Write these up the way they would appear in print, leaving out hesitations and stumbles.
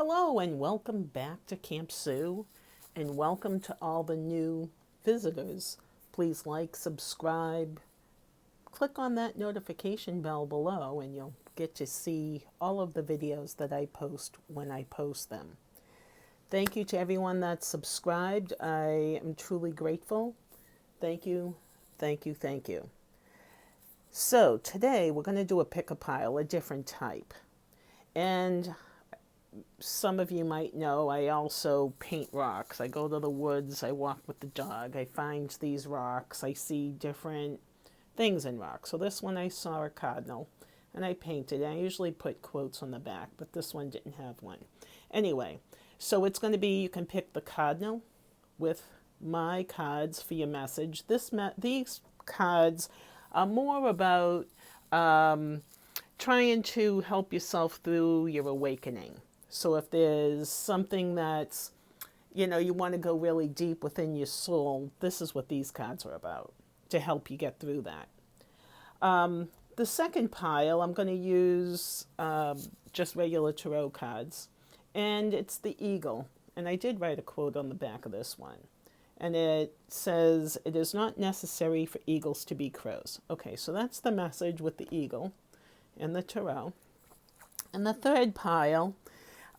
Hello and welcome back to CampSue, and welcome to all the new visitors. Please like, subscribe, click on that notification bell below and you'll get to see all of the videos that I post when I post them. Thank you to everyone that's subscribed. I am truly grateful. Thank you, thank you, thank you. So today we're going to do a pick-a-pile, a different type. And some of you might know I also paint rocks. I go to the woods, I walk with the dog, I find these rocks, I see different things in rocks. So this one I saw a cardinal and I painted it. I usually put quotes on the back, but this one didn't have one. Anyway, so it's going to be, you can pick the cardinal with my cards for your message. These cards are more about trying to help yourself through your awakening. So if there's something that's, you want to go really deep within your soul, this is what these cards are about, to help you get through that. The second pile, I'm going to use just regular tarot cards, and it's the eagle. And I did write a quote on the back of this one. And it says, "It is not necessary for eagles to be crows." Okay, so that's the message with the eagle and the tarot. And the third pile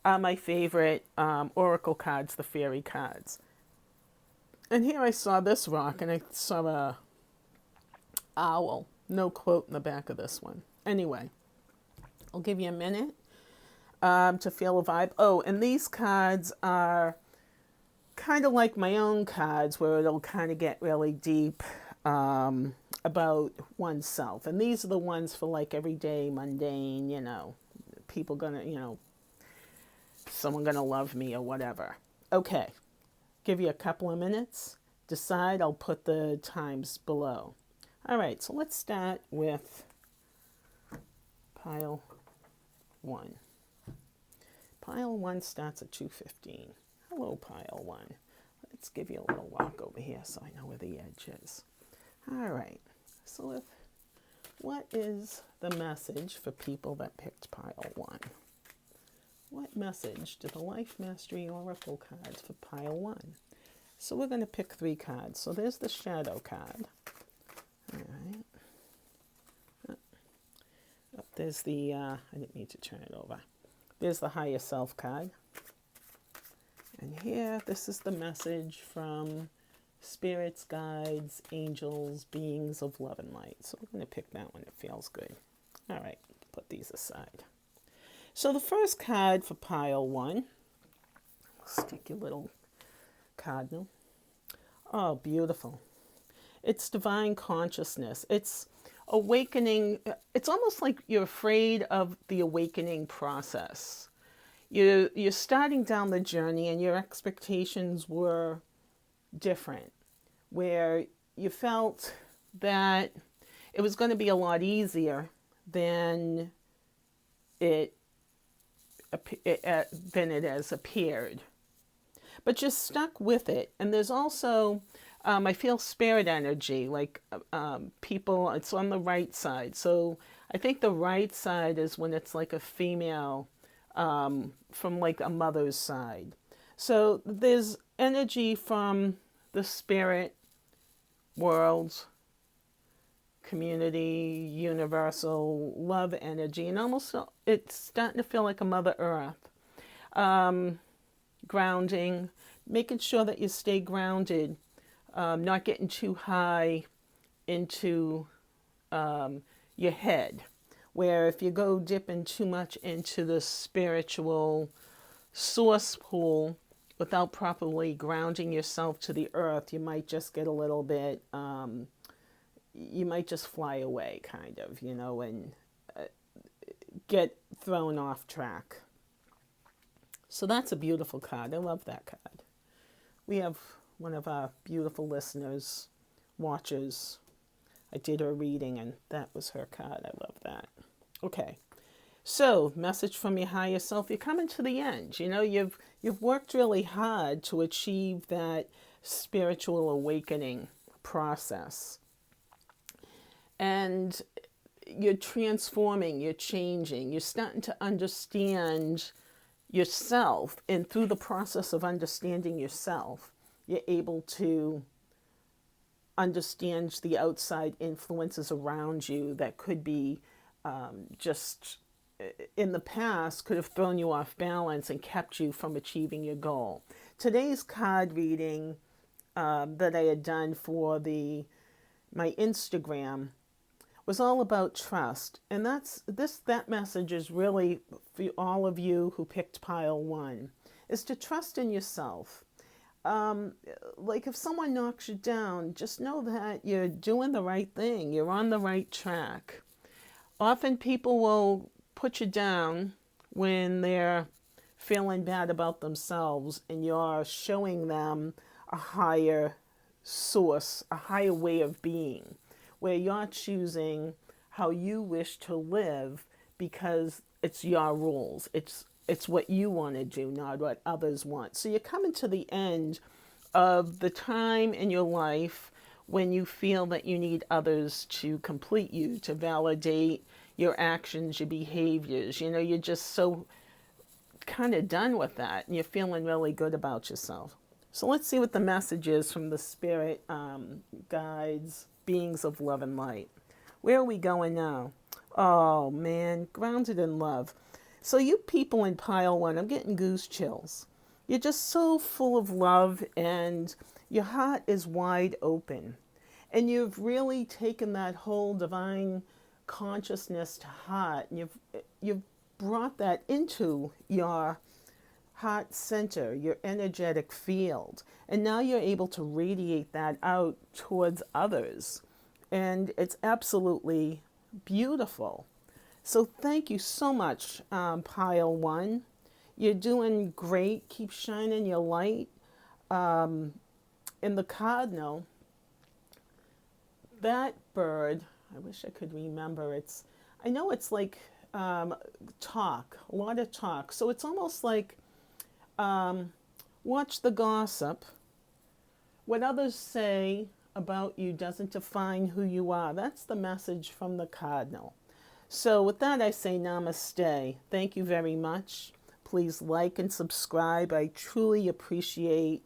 are my favorite oracle cards, the fairy cards. And here I saw this rock and I saw a owl. No quote in the back of this one. Anyway, I'll give you a minute to feel a vibe. Oh, and these cards are kind of like my own cards where it'll kind of get really deep about oneself. And these are the ones for like everyday mundane, people gonna, someone gonna love me or whatever. Okay, give you a couple of minutes. Decide, I'll put the times below. All right, so let's start with pile 1. Pile 1 starts at 2:15. Hello, pile 1. Let's give you a little walk over here so I know where the edge is. All right, so what is the message for people that picked pile 1? What message do the Life Mastery Oracle cards for pile 1? So we're going to pick 3 cards. So there's the Shadow card. All right. Oh, there's the, I didn't mean to turn it over. There's the Higher Self card. And here, this is the message from spirits, guides, angels, beings of love and light. So we're going to pick that one. It feels good. All right, put these aside. So the first card for pile 1, stick your little cardinal. Oh, beautiful. It's divine consciousness. It's awakening. It's almost like you're afraid of the awakening process. You're starting down the journey and your expectations were different, where you felt that it was going to be a lot easier than it has appeared. But you're stuck with it. And there's also, I feel spirit energy, like people, it's on the right side. So I think the right side is when it's like a female from like a mother's side. So there's energy from the spirit world, community, universal love energy, and almost it's starting to feel like a Mother Earth. Grounding, making sure that you stay grounded, not getting too high into your head. Where if you go dipping too much into the spiritual source pool without properly grounding yourself to the earth, you might just get a little bit, you might just fly away, kind of, and get thrown off track. So that's a beautiful card. I love that card. We have one of our beautiful listeners, watchers. I did her reading and that was her card. I love that. Okay. So, message from your higher self. You're coming to the end. You've worked really hard to achieve that spiritual awakening process. And you're transforming, you're changing, you're starting to understand yourself, and through the process of understanding yourself, you're able to understand the outside influences around you that could be just in the past could have thrown you off balance and kept you from achieving your goal. Today's card reading that I had done for my Instagram was all about trust, and that message is really for all of you who picked pile 1, is to trust in yourself. Like if someone knocks you down, just know that you're doing the right thing. You're on the right track. Often people will put you down when they're feeling bad about themselves and you're showing them a higher source, a higher way of being, where you're choosing how you wish to live because it's your rules. It's what you want to do, not what others want. So you're coming to the end of the time in your life when you feel that you need others to complete you, to validate your actions, your behaviors. You know, you're just so kind of done with that and you're feeling really good about yourself. So let's see what the message is from the spirit guides, beings of love and light. Where are we going now? Oh man, grounded in love. So you people in pile 1, I'm getting goose chills. You're just so full of love and your heart is wide open. And you've really taken that whole divine consciousness to heart, and you've brought that into your heart center, your energetic field. And now you're able to radiate that out towards others. And it's absolutely beautiful. So thank you so much, pile 1. You're doing great. Keep shining your light. In the cardinal, that bird, I wish I could remember. I know it's like talk, a lot of talk. So it's almost like watch the gossip. What others say about you doesn't define who you are. That's the message from the cardinal. So with that, I say namaste. Thank you very much. Please like and subscribe. I truly appreciate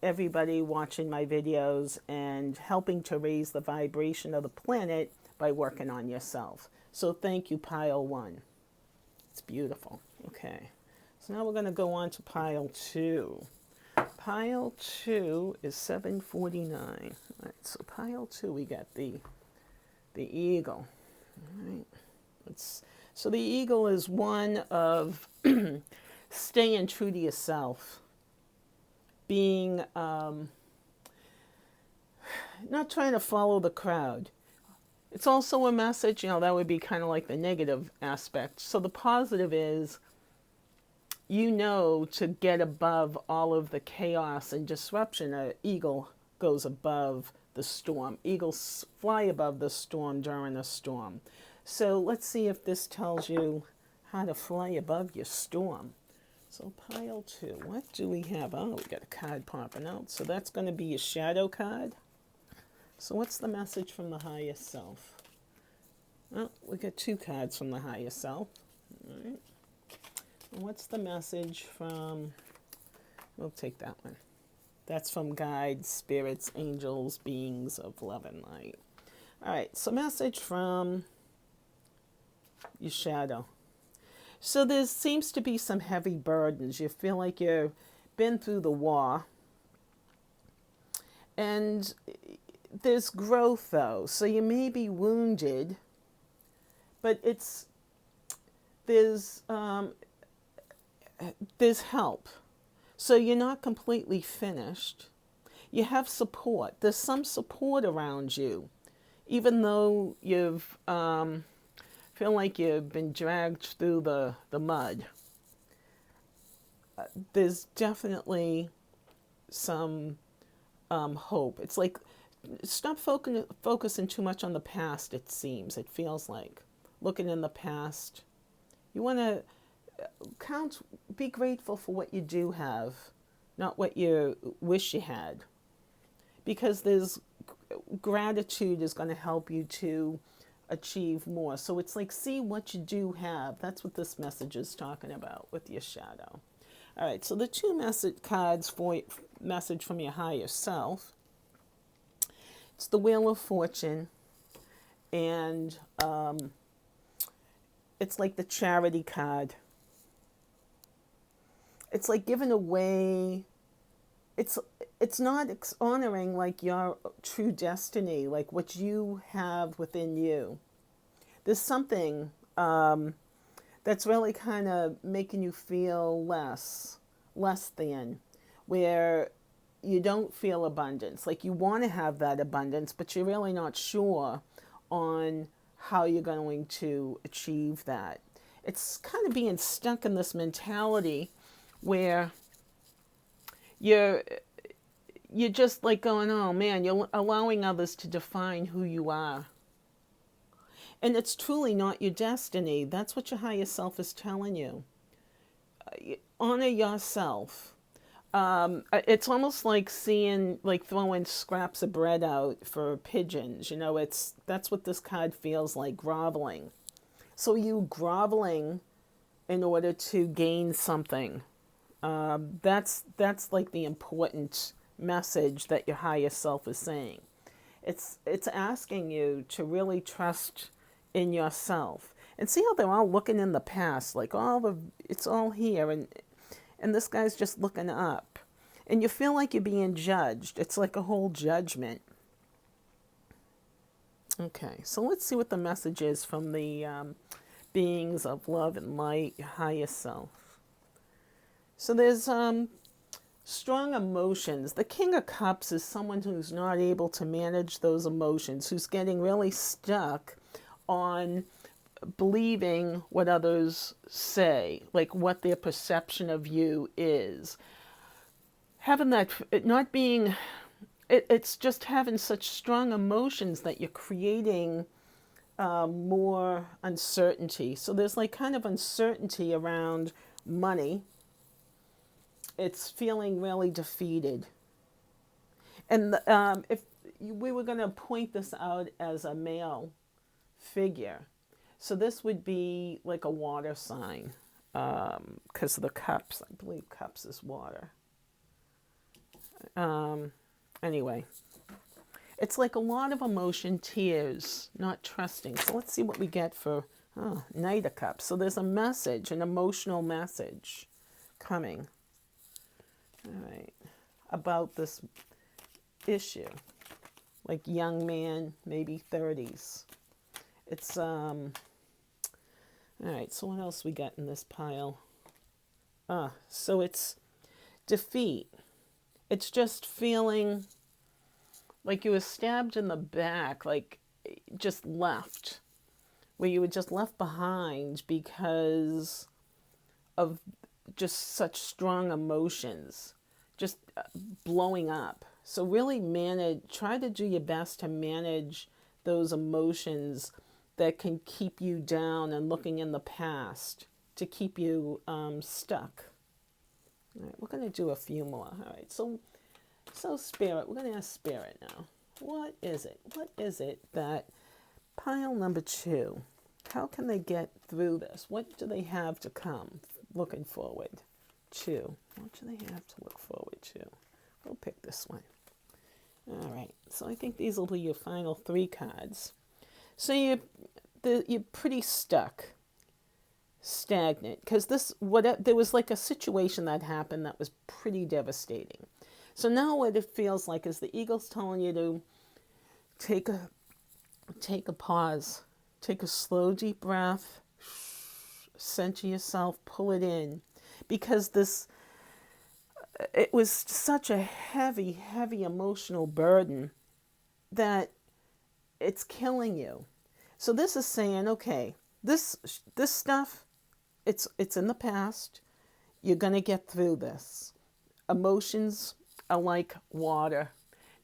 everybody watching my videos and helping to raise the vibration of the planet by working on yourself. So thank you, pile 1. It's beautiful. Okay. So now we're going to go on to pile 2. Pile 2 is 749. All right, so pile 2, we got the eagle. All right. So the eagle is one of staying true to yourself, being not trying to follow the crowd. It's also a message, that would be kind of like the negative aspect. So the positive is, to get above all of the chaos and disruption. An eagle goes above the storm. Eagles fly above the storm during a storm. So let's see if this tells you how to fly above your storm. So pile 2, what do we have? Oh, we got a card popping out. So that's going to be your shadow card. So what's the message from the higher self? Oh, we got 2 cards from the higher self. All right. And what's the message from, we'll take that one. That's from guides, spirits, angels, beings of love and light. All right, so message from your shadow. So there seems to be some heavy burdens. You feel like you've been through the war. And there's growth, though. So you may be wounded, but there's help. So you're not completely finished. You have support. There's some support around you, even though you've feel like you've been dragged through the mud. There's definitely some hope. It's like, stop focusing too much on the past, it seems. It feels like. Looking in the past. You want to be grateful for what you do have, not what you wish you had. Because gratitude is going to help you to achieve more. So it's like, see what you do have. That's what this message is talking about with your shadow. All right, so the two message cards for message from your higher self. It's the Wheel of Fortune, and it's like the charity card. It's like giving away. It's not honoring like your true destiny, like what you have within you. There's something that's really kind of making you feel less than, where you don't feel abundance. Like you want to have that abundance, but you're really not sure on how you're going to achieve that. It's kind of being stuck in this mentality where you're just like going, oh man, you're allowing others to define who you are. And it's truly not your destiny. That's what your higher self is telling you. Honor yourself. It's almost like throwing scraps of bread out for pigeons. You know, that's what this card feels like, groveling. So you groveling in order to gain something. That's like the important message that your higher self is saying. It's asking you to really trust in yourself, and see how they're all looking in the past, like it's all here, and this guy's just looking up, and you feel like you're being judged. It's like a whole judgment. Okay, so let's see what the message is from the beings of love and light, your higher self. So there's strong emotions. The King of Cups is someone who's not able to manage those emotions, who's getting really stuck on believing what others say, like what their perception of you is. Having that, not being, it's just having such strong emotions that you're creating more uncertainty. So there's like kind of uncertainty around money. It's feeling really defeated. And if we were going to point this out as a male figure, so this would be like a water sign, because of the cups. I believe cups is water. Anyway, it's like a lot of emotion, tears, not trusting. So let's see what we get for Knight of Cups. So there's a message, an emotional message coming. All right, about this issue, like young man, maybe 30s. It's all right, so what else we got in this pile? So it's defeat. It's just feeling like you were stabbed in the back, like just left, where you were just left behind because of just such strong emotions, just blowing up. So really try to do your best to manage those emotions that can keep you down and looking in the past, to keep you stuck. All right, we're going to do a few more. All right, so Spirit, we're going to ask Spirit now. What is it? What is it that pile number 2, how can they get through this? What do they have to come looking forward to? What do they have to look forward to? We'll pick this one. All right, so I think these will be your final 3 cards. So you're pretty stuck, stagnant, because there was like a situation that happened that was pretty devastating. So now what it feels like is the eagle's telling you to take a pause, take a slow, deep breath, center yourself, pull it in, because it was such a heavy, heavy emotional burden that it's killing you. So this is saying, okay, this stuff, it's in the past. You're going to get through this. Emotions are like water.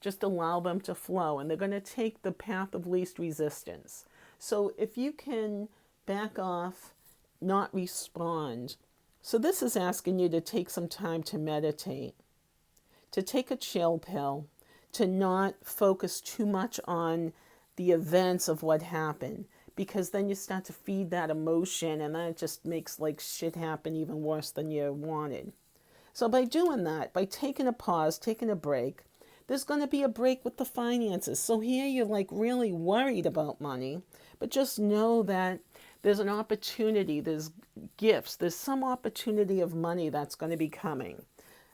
Just allow them to flow, and they're going to take the path of least resistance. So if you can back off, not respond. So this is asking you to take some time to meditate, to take a chill pill, to not focus too much on the events of what happened, because then you start to feed that emotion, and then it just makes like shit happen even worse than you wanted. So by doing that, by taking a pause, taking a break, there's going to be a break with the finances. So here you're like really worried about money, but just know that there's an opportunity, there's gifts, there's some opportunity of money that's going to be coming.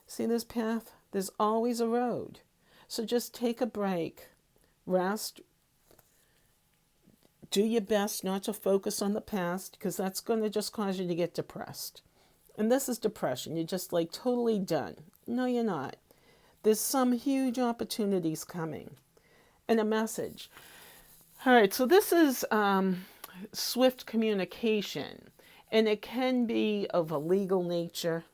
See this path? There's always a road. So just take a break, rest, do your best not to focus on the past, because that's going to just cause you to get depressed. And this is depression. You're just like totally done. No, you're not. There's some huge opportunities coming. And a message. All right, so this is swift communication. And it can be of a legal nature.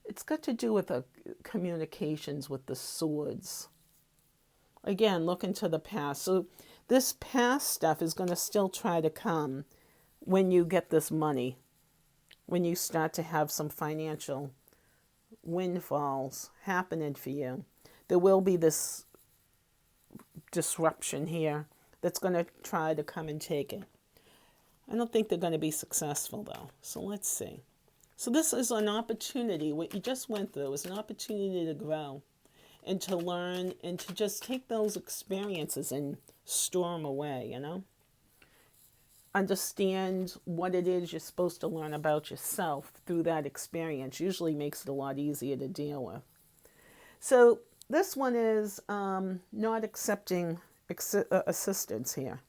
It's got to do with the communications with the swords. Again, look into the past. So this past stuff is going to still try to come when you get this money, when you start to have some financial windfalls happening for you. There will be this disruption here that's going to try to come and take it. I don't think they're going to be successful, though. So let's see. So this is an opportunity. What you just went through is an opportunity to grow and to learn and to just take those experiences and store them away, you know? Understand what it is you're supposed to learn about yourself through that experience. Usually makes it a lot easier to deal with. So this one is not accepting assistance here.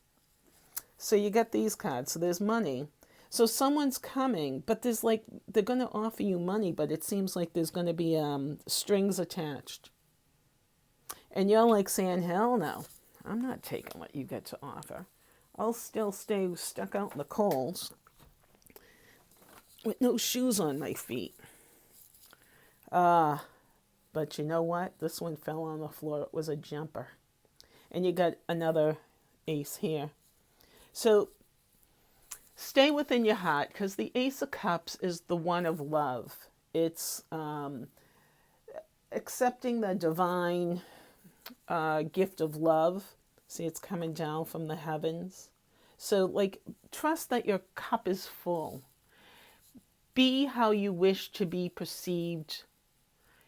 So you get these cards. So there's money. So someone's coming, but there's like, they're going to offer you money, but it seems like there's going to be strings attached. And you're like saying, hell no, I'm not taking what you get to offer. I'll still stay stuck out in the cold with no shoes on my feet. But you know what? This one fell on the floor. It was a jumper. And you got another ace here. So stay within your heart, because the Ace of Cups is the one of love. It's accepting the divine gift of love. See, it's coming down from the heavens. So, like, trust that your cup is full. Be how you wish to be perceived,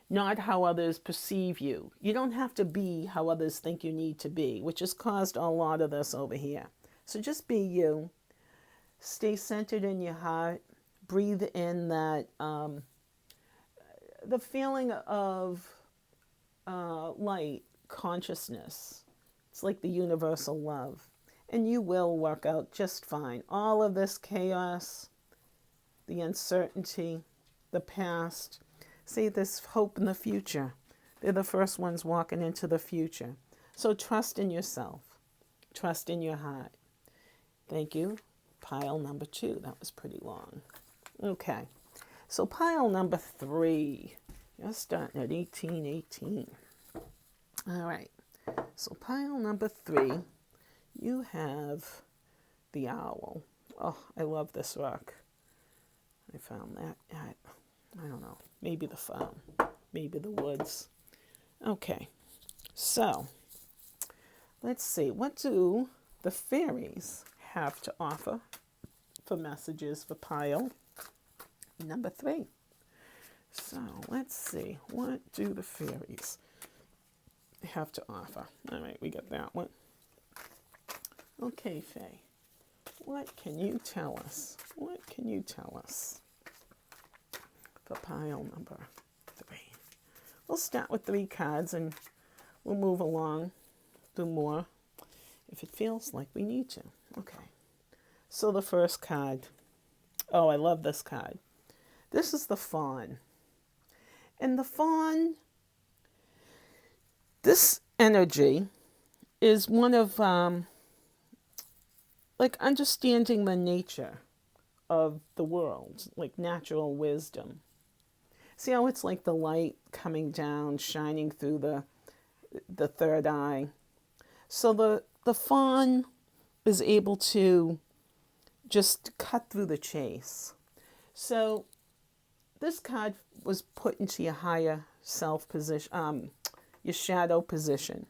not how others perceive you. You don't have to be how others think you need to be, which has caused a lot of this over here. So just be you. Stay centered in your heart. Breathe in that, the feeling of light, consciousness. It's like the universal love. And you will work out just fine. All of this chaos, the uncertainty, the past. See, this hope in the future. They're the first ones walking into the future. So trust in yourself. Trust in your heart. Thank you. Pile number 2. That was pretty long. Okay. So pile number 3. You're starting at 1818. All right. So pile number 3, you have the owl. Oh, I love this rock. I found that at, I don't know, maybe the farm, maybe the woods. Okay. So let's see. What do the fairies have to offer for messages for pile number 3? So let's see. What do the fairies have to offer? All right, we got that one. Okay, Faye. What can you tell us? What can you tell us for pile number 3? We'll start with 3 cards and we'll move along, do more if it feels like we need to. Okay. So the first card. Oh, I love this card. This is the fawn. And the fawn, this energy is one of like understanding the nature of the world, like natural wisdom. See how it's like the light coming down, shining through the third eye. So the fawn is able to just cut through the chase. So this card was put into your higher self position, your shadow position.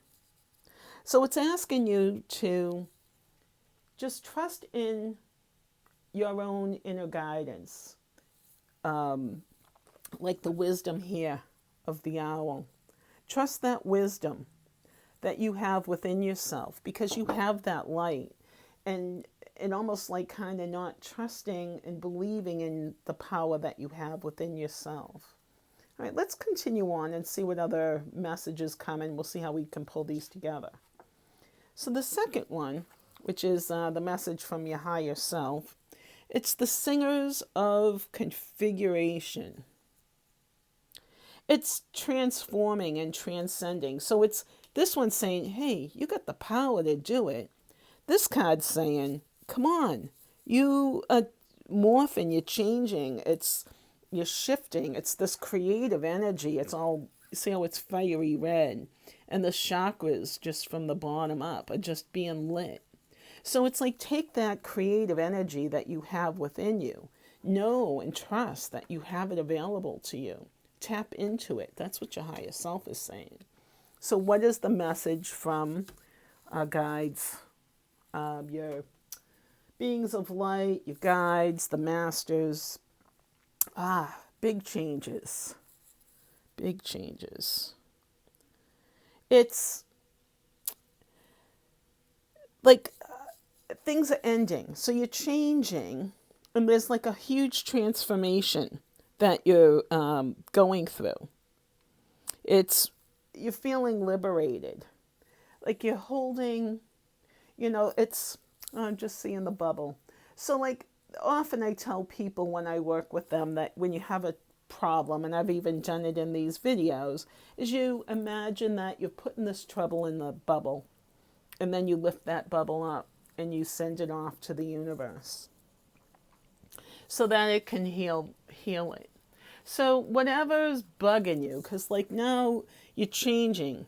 So it's asking you to just trust in your own inner guidance, like the wisdom here of the owl. Trust that wisdom that you have within yourself, because you have that light. And almost like kind of not trusting and believing in the power that you have within yourself. All right, let's continue on and see what other messages come in. We'll see how we can pull these together. So the second one, which is the message from your higher self, it's the Singers of Configuration. It's transforming and transcending. So it's this one saying, hey, you got the power to do it. This card's saying, come on, you are morphing, you're changing, you're shifting. It's this creative energy. It's all, see how it's fiery red. And the chakras just from the bottom up are just being lit. So it's like, take that creative energy that you have within you. Know and trust that you have it available to you. Tap into it. That's what your higher self is saying. So what is the message from our guides, your beings of light, your guides, the masters? Big changes. Big changes. It's like things are ending. So you're changing, and there's like a huge transformation that you're going through. You're feeling liberated. Like you're holding, I'm just seeing the bubble. So like often I tell people when I work with them that when you have a problem, and I've even done it in these videos, is you imagine that you're putting this trouble in the bubble, and then you lift that bubble up and you send it off to the universe so that it can heal it. So whatever's bugging you, because like now you're changing.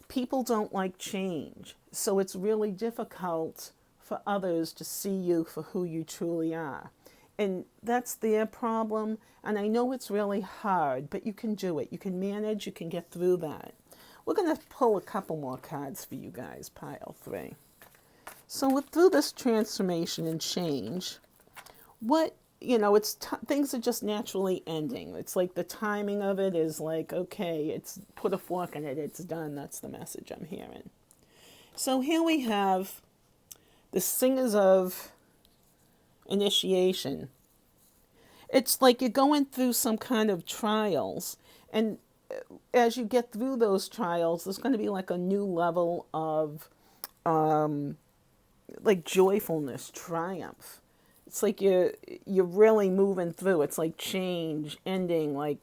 People don't like change. So it's really difficult for others to see you for who you truly are. And that's their problem. And I know it's really hard, but you can do it. You can manage, you can get through that. We're going to pull a couple more cards for you guys, pile 3. So through this transformation and change, things are just naturally ending. It's like the timing of it is like, okay, it's put a fork in it, it's done. That's the message I'm hearing. So here we have the Singers of Initiation. It's like you're going through some kind of trials, and as you get through those trials, there's going to be like a new level of like joyfulness, triumph. It's like you're really moving through. It's like change, ending, like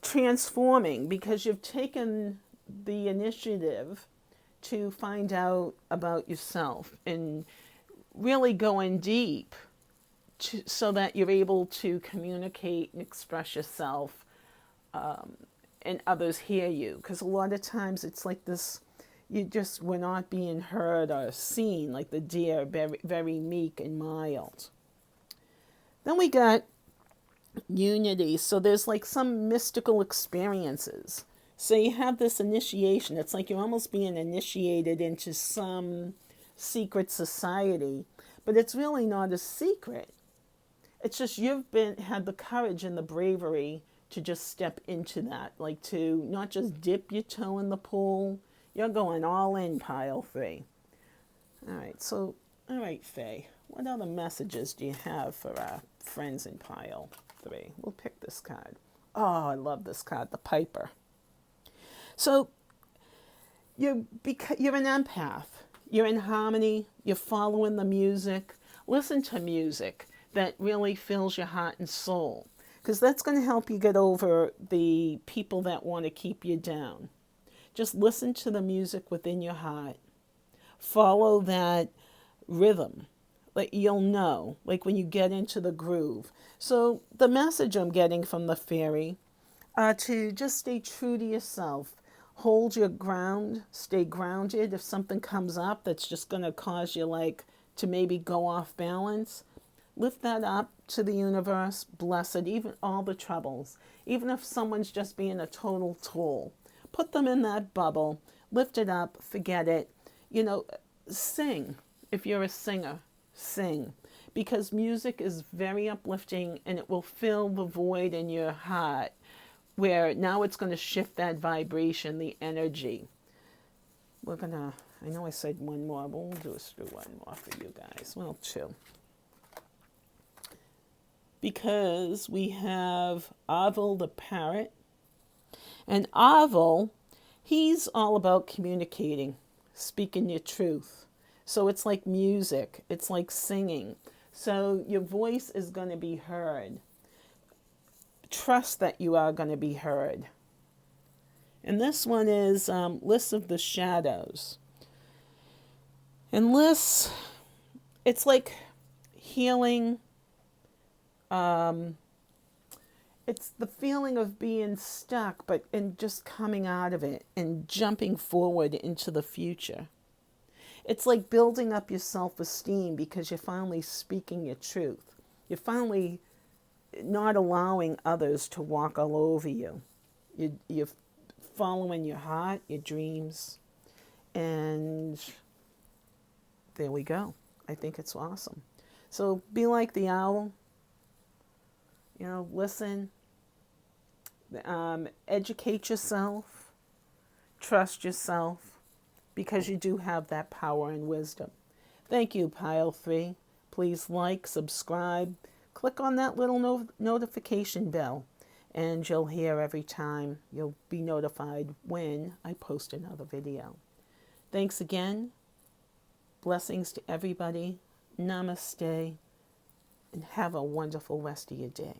transforming, because you've taken the initiative to find out about yourself and really going deep so that you're able to communicate and express yourself, and others hear you. Because a lot of times it's like this, we're not being heard or seen, like the deer, very, very meek and mild. Then we got unity. So there's like some mystical experiences. So you have this initiation. It's like you're almost being initiated into some secret society, but it's really not a secret. It's just you've had the courage and the bravery to just step into that, like to not just dip your toe in the pool. You're going all in, pile 3. All right, Faye, what other messages do you have for our friends in pile 3? We'll pick this card. Oh, I love this card, the Piper. So you're an empath. You're in harmony. You're following the music. Listen to music that really fills your heart and soul, because that's going to help you get over the people that want to keep you down. Just listen to the music within your heart. Follow that rhythm. Like you'll know, like when you get into the groove. So the message I'm getting from the fairy, to just stay true to yourself. Hold your ground. Stay grounded. If something comes up that's just going to cause you like to maybe go off balance, lift that up to the universe. Bless it. Even all the troubles. Even if someone's just being a total tool. Put them in that bubble, lift it up, forget it. You know, sing. If you're a singer, sing. Because music is very uplifting and it will fill the void in your heart where now it's going to shift that vibration, the energy. We're going to, I know I said one more, but we'll do one more for you guys. Well, two. Because we have Oval the parrot. And Oval, he's all about communicating, speaking your truth. So it's like music. It's like singing. So your voice is going to be heard. Trust that you are going to be heard. And this one is List of the Shadows. And lists, it's like healing. It's the feeling of being stuck, but in just coming out of it and jumping forward into the future. It's like building up your self-esteem because you're finally speaking your truth. You're finally not allowing others to walk all over you. You're following your heart, your dreams, and there we go. I think it's awesome. So be like the owl. You know, listen, educate yourself, trust yourself, because you do have that power and wisdom. Thank you, Pile 3. Please like, subscribe, click on that little notification bell, and you'll hear every time. You'll be notified when I post another video. Thanks again. Blessings to everybody. Namaste. And have a wonderful rest of your day.